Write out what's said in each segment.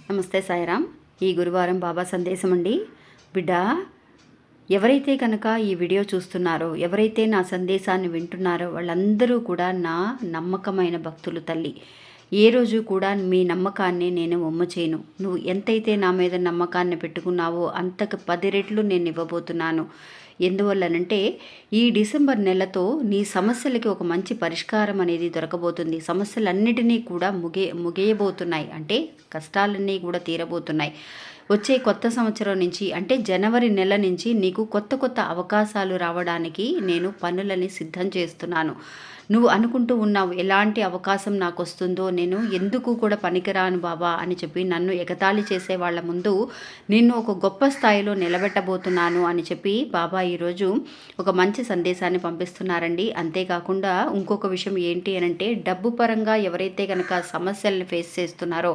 నమస్తే సాయిరామ్. ఈ గురువారం బాబా సందేశం అండి. బిడ్డ, ఎవరైతే కనుక ఈ వీడియో చూస్తున్నారో, ఎవరైతే నా సందేశాన్ని వింటున్నారో వాళ్ళందరూ కూడా నా నమ్మకమైన భక్తులు తల్లి. ఏ రోజు కూడా మీ నమ్మకాన్ని నేను వమ్ము చేయను. నువ్వు ఎంతైతే నా మీద నమ్మకాన్ని పెట్టుకున్నావో అంతకు 10 రెట్లు నేను ఇవ్వబోతున్నాను. ఎందువల్లనంటే ఈ డిసెంబర్ నెలతో నీ సమస్యలకి ఒక మంచి పరిష్కారం అనేది దొరకబోతుంది. సమస్యలన్నిటినీ కూడా ముగియబోతున్నాయి. అంటే కష్టాలన్నీ కూడా తీరబోతున్నాయి. వచ్చే కొత్త సంవత్సరం నుంచి అంటే జనవరి నెల నుంచి నీకు కొత్త కొత్త అవకాశాలు రావడానికి నేను పనులని సిద్ధం చేస్తున్నాను. నువ్వు అనుకుంటూ ఉన్నావు, ఎలాంటి అవకాశం నాకు వస్తుందో, నేను ఎందుకు కూడా పనికిరాను బాబా అని చెప్పి నన్ను ఎగతాళి చేసే వాళ్ళ ముందు నిన్ను ఒక గొప్ప స్థాయిలో నిలబెట్టబోతున్నాను అని చెప్పి బాబా ఈరోజు ఒక మంచి సందేశాన్ని పంపిస్తున్నారండి. అంతేకాకుండా ఇంకొక విషయం ఏంటి అనంటే, డబ్బు పరంగా ఎవరైతే కనుక సమస్యలను ఫేస్ చేస్తున్నారో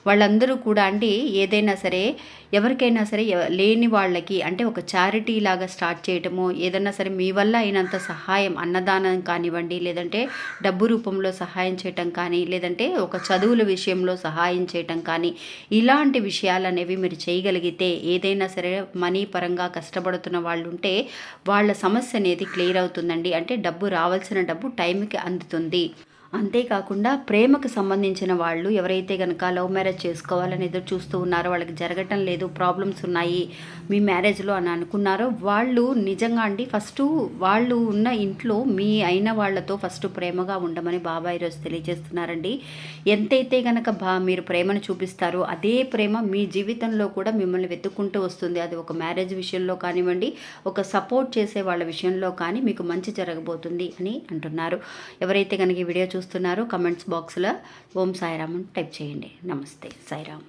వాళ్ళందరూ కూడా అండి ఏదైనా సరే ఎవరికైనా సరే లేని వాళ్ళకి అంటే ఒక చారిటీ లాగా స్టార్ట్ చేయటము, ఏదైనా సరే మీ వల్ల అయినంత సహాయం, అన్నదానం కానివ్వండి, లేదంటే డబ్బు రూపంలో సహాయం చేయటం కానీ, లేదంటే ఒక చదువుల విషయంలో సహాయం చేయటం కానీ, ఇలాంటి విషయాలు అనేవి మీరు చేయగలిగితే ఏదైనా సరే మనీ పరంగా కష్టపడుతున్న వాళ్ళు ఉంటే వాళ్ళ సమస్య అనేది క్లియర్ అవుతుందండి. అంటే డబ్బు రావాల్సిన డబ్బు టైంకి అందుతుంది. అంతేకాకుండా ప్రేమకు సంబంధించిన వాళ్ళు ఎవరైతే కనుక లవ్ మ్యారేజ్ చేసుకోవాలని ఎదురు చూస్తూ ఉన్నారో, వాళ్ళకి జరగటం లేదు, ప్రాబ్లమ్స్ ఉన్నాయి మీ మ్యారేజ్లో అని అనుకున్నారో వాళ్ళు నిజంగా అండి ఫస్ట్ వాళ్ళు ఉన్న ఇంట్లో మీ అయిన వాళ్ళతో ఫస్ట్ ప్రేమగా ఉండమని బాబా ఈరోజు తెలియజేస్తున్నారండి. ఎంతైతే కనుక మీరు ప్రేమను చూపిస్తారో అదే ప్రేమ మీ జీవితంలో కూడా మిమ్మల్ని వెతుక్కుంటూ వస్తుంది. అది ఒక మ్యారేజ్ విషయంలో కానివ్వండి, ఒక సపోర్ట్ చేసే వాళ్ళ విషయంలో కానీ మీకు మంచి జరగబోతుంది అని అంటున్నారు. ఎవరైతే కనుక ఈ వీడియో చూస్తున్నారో కమెంట్స్ బాక్స్లో ఓం సాయిరామ్ అని టైప్ చేయండి. నమస్తే సాయిరామ్.